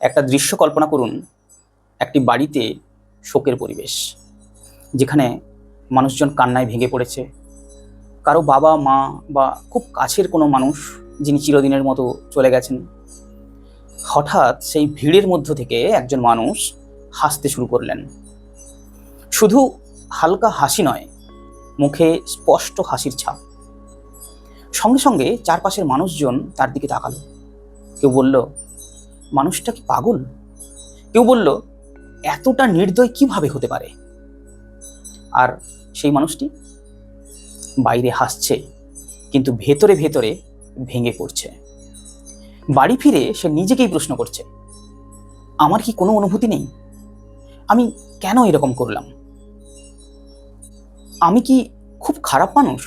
একটা দৃশ্য কল্পনা করুন, একটি বাড়িতে শোকের পরিবেশ, যেখানে মানুষজন কান্নায় ভেঙে পড়েছে। কারো বাবা মা বা খুব কাছের কোনো মানুষ যিনি চিরদিনের মতো চলে গেছেন। হঠাৎ সেই ভিড়ের মধ্য থেকে একজন মানুষ হাসতে শুরু করলেন। শুধু হালকা হাসি নয়, মুখে স্পষ্ট হাসির ছাপ। সঙ্গে সঙ্গে চারপাশের মানুষজন তার দিকে তাকালো। কেউ বলল, মানুষটা কি পাগল? কেউ বলল, এতটা নির্দয় কিভাবে হতে পারে? আর সেই মানুষটি বাইরে হাসছে, কিন্তু ভেতরে ভেতরে ভেঙে পড়ছে। বাড়ি ফিরে সে নিজেকেই প্রশ্ন করছে, আমার কি কোনো অনুভূতি নেই? আমি কেন এরকম করলাম? আমি কি খুব খারাপ মানুষ?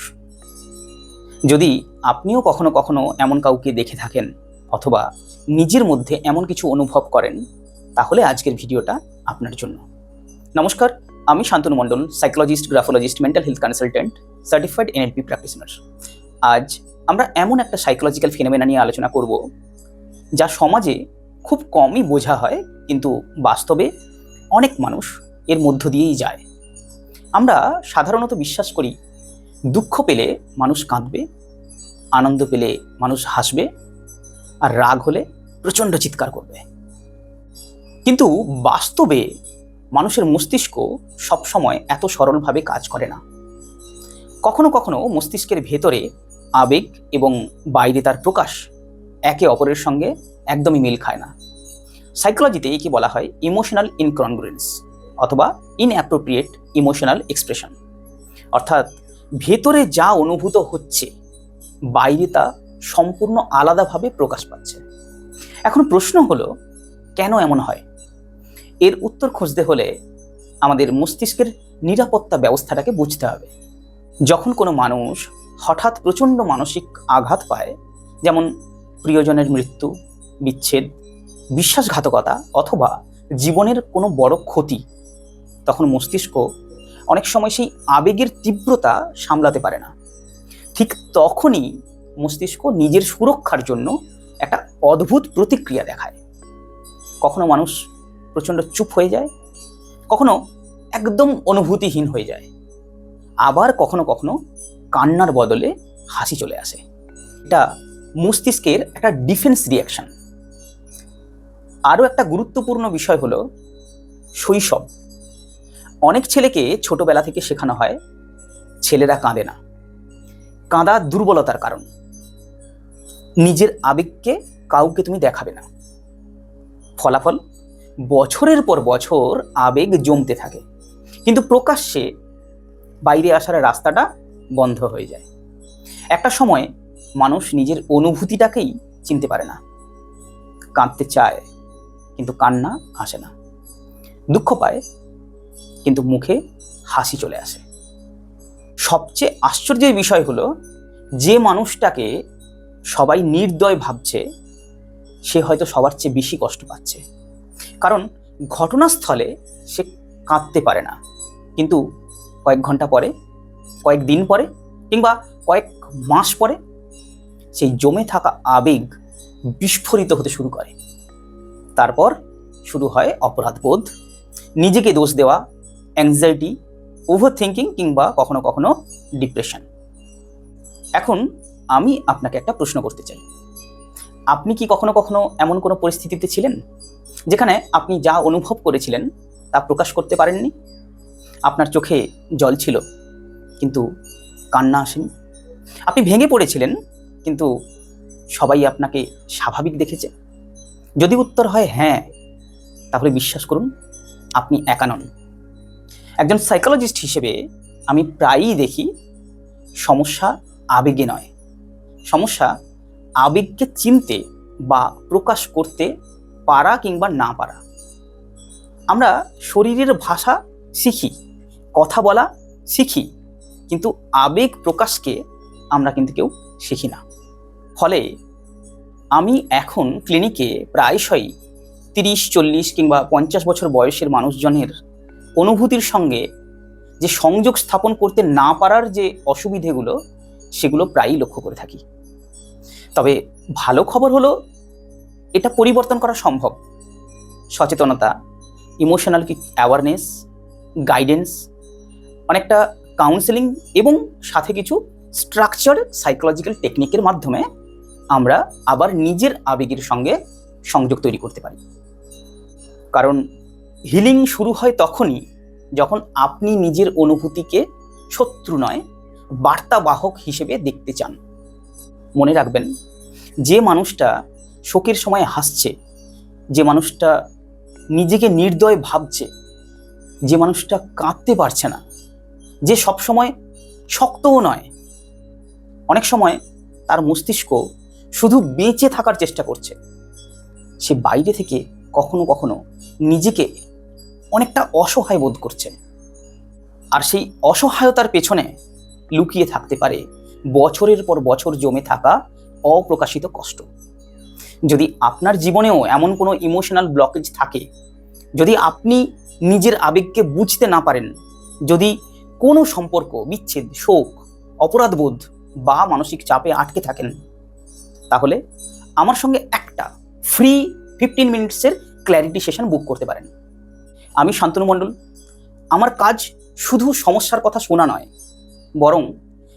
যদি আপনিও কখনো কখনো এমন কাউকে দেখে থাকেন অথবা নিজের মধ্যে এমন কিছু অনুভব করেন, তাহলে আজকের ভিডিওটা আপনার জন্য। নমস্কার, আমি Shantanu Mondal, psychologist, graphologist, mental health consultant, certified NLP practitioner. আজ আমরা এমন একটা সাইকোলজিক্যাল ফিনোমেনা নিয়ে আলোচনা করব, যা সমাজে খুব কমই বোঝা হয়, কিন্তু বাস্তবে অনেক মানুষ এর মধ্য দিয়েই যায়। আমরা সাধারণত বিশ্বাস করি, দুঃখ পেলে মানুষ কাঁদবে, আনন্দ পেলে মানুষ হাসবে, আর রাগ হলে প্রচণ্ড চিৎকার করবে। কিন্তু বাস্তবে মানুষের মস্তিষ্ক সবসময় এত সরলভাবে কাজ করে না। কখনো কখনো মস্তিষ্কের ভেতরে আবেগ এবং বাইরে তার প্রকাশ একে অপরের সঙ্গে একদমই মিল খায় না। সাইকোলজিতে একে বলা হয় ইমোশনাল ইনকনগ্রুয়েন্স অথবা ইনঅ্যাপ্রোপ্রিয়েট ইমোশনাল এক্সপ্রেশন। অর্থাৎ ভেতরে যা অনুভূত হচ্ছে, বাইরে তা সম্পূর্ণ আলাদাভাবে প্রকাশ পাচ্ছে। এখন প্রশ্ন হলো, কেন এমন হয়? এর উত্তর খুঁজতে হলে আমাদের মস্তিষ্কের নিরাপত্তা ব্যবস্থাটাকে বুঝতে হবে। যখন কোনো মানুষ হঠাৎ প্রচণ্ড মানসিক আঘাত পায়, যেমন প্রিয়জনের মৃত্যু, বিচ্ছেদ, বিশ্বাসঘাতকতা অথবা জীবনের কোনো বড় ক্ষতি, তখন মস্তিষ্ক অনেক সময় সেই আবেগের তীব্রতা সামলাতে পারে না। ঠিক তখনই মস্তিষ্ক নিজের সুরক্ষার জন্য একটা অদ্ভুত প্রতিক্রিয়া দেখায়। কখনো মানুষ প্রচণ্ড চুপ হয়ে যায়, কখনো একদম অনুভূতিহীন হয়ে যায়, আবার কখনো কখনো কান্নার বদলে হাসি চলে আসে। এটা মস্তিষ্কের একটা ডিফেন্স রিয়াকশন। আরও একটা গুরুত্বপূর্ণ বিষয় হলো শৈশব। অনেক ছেলেকে ছোটবেলা থেকে শেখানো হয়, ছেলেরা কাঁদে না, কাঁদা দুর্বলতার কারণ, নিজের আবেগকে কাউকে তুমি দেখাবে না। ফলাফল, বছরের পর বছর আবেগ জমতে থাকে, কিন্তু প্রকাশ্যে বাইরে আসার রাস্তাটা বন্ধ হয়ে যায়। একটা সময় মানুষ নিজের অনুভূতিটাকেই চিনতে পারে না। কাঁদতে চায়, কিন্তু কান্না আসে না। দুঃখ পায়, কিন্তু মুখে হাসি চলে আসে। সবচেয়ে আশ্চর্যের বিষয় হলো, যে মানুষটাকে সবাই নির্দয় ভাবছে, সে হয়তো সবার চেয়ে বেশি কষ্ট পাচ্ছে। কারণ ঘটনাস্থলে সে কাঁদতে পারে না, কিন্তু কয়েক ঘন্টা পরে, কয়েক দিন পরে কিংবা কয়েক মাস পরে সেই জমে থাকা আবেগ বিস্ফোরিত হতে শুরু করে। তারপর শুরু হয় অপরাধবোধ, নিজেকে দোষ দেওয়া, অ্যাংজাইটি, ওভার থিঙ্কিং কিংবা কখনো কখনো ডিপ্রেশন। এখন আমি আপনাকে একটা প্রশ্ন করতে চাই, আপনি কি কখনো কখনো এমন কোনো পরিস্থিতিতে ছিলেন যেখানে আপনি যা অনুভব করেছিলেন তা প্রকাশ করতে পারেননি? আপনার চোখে জল ছিল, কিন্তু কান্না আসেনি। আপনি ভেঙে পড়েছিলেন, কিন্তু সবাই আপনাকে স্বাভাবিক দেখেছে। যদি উত্তর হয় হ্যাঁ, তাহলে বিশ্বাস করুন, আপনি একা নন। একজন সাইকোলজিস্ট হিসেবে আমি প্রায়ই দেখি, সমস্যা আবেগে নয়, সমস্যা আবেগকে চিনতে বা প্রকাশ করতে পারা কিংবা না পারা। আমরা শরীরের ভাষা শিখি, কথা বলা শিখি, কিন্তু আবেগ প্রকাশকে আমরা কিন্তু কেউ শিখি না। ফলে আমি এখন ক্লিনিকে প্রায়শই 30, 40 কিংবা 50 বছর বয়সের মানুষজনের অনুভূতির সঙ্গে যে সংযোগ স্থাপন করতে না পারার যে অসুবিধেগুলো, সেগুলো প্রায়ই লক্ষ্য করে থাকি। তবে ভালো খবর হলো, এটা পরিবর্তন করা সম্ভব। সচেতনতা, ইমোশনাল অ্যাওয়ারনেস, গাইডেন্স, অনেকটা কাউন্সেলিং এবং সাথে কিছু স্ট্রাকচার সাইকোলজিক্যাল টেকনিকের মাধ্যমে আমরা আবার নিজের আবেগের সঙ্গে সংযোগ তৈরি করতে পারি। কারণ হিলিং শুরু হয় তখনই যখন আপনি নিজের অনুভূতিকে শত্রু নয়, বার্তাবাহক হিসেবে দেখতে চান। মনে রাখবেন, যে মানুষটা শোকের সময় হাসছে, যে মানুষটা নিজেকে নির্দয় ভাবছে, যে মানুষটা কাঁদতে পারছে না, যে সবসময় শক্তও নয়, অনেক সময় তার মস্তিষ্ক শুধু বেঁচে থাকার চেষ্টা করছে, সে বাইরে থেকে কখনো কখনো নিজেকে অনেকটা অসহায় বোধ করছে। আর সেই অসহায়তার পেছনে লুকিয়ে থাকতে পারে বছরের পর বছর জমে থাকা অপ্রকাশিত কষ্ট। যদি আপনার জীবনেও এমন কোনো ইমোশনাল ব্লকেজ থাকে, যদি আপনি নিজের আবেগকে বুঝতে না পারেন, যদি কোনো সম্পর্ক, বিচ্ছেদ, শোক, অপরাধবোধ বা মানসিক চাপে আটকে থাকেন, তাহলে আমার সঙ্গে একটা ফ্রি 15 মিনিটসের ক্ল্যারিটি সেশন বুক করতে পারেন। আমি শান্তনু মণ্ডল। আমার কাজ শুধু সমস্যার কথা শোনা নয়, বরং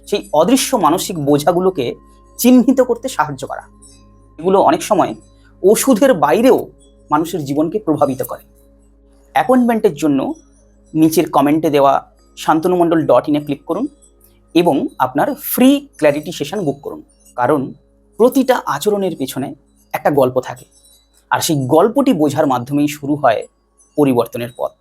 সেই অদৃশ্য মানসিক বোঝাগুলোকে চিহ্নিত করতে সাহায্য করা। এগুলো অনেক সময় ওষুধের বাইরেও মানুষের জীবনকে প্রভাবিত করে। অ্যাপয়েন্টমেন্টের জন্য নিচের কমেন্টে দেওয়া shantanumondol.in ক্লিক করুন এবং আপনার ফ্রি ক্ল্যারিটি সেশন বুক করুন। কারণ প্রতিটা আচরণের পেছনে একটা গল্প থাকে, আর সেই গল্পটি বোঝার মাধ্যমেই শুরু হয় পরিবর্তনের পথ।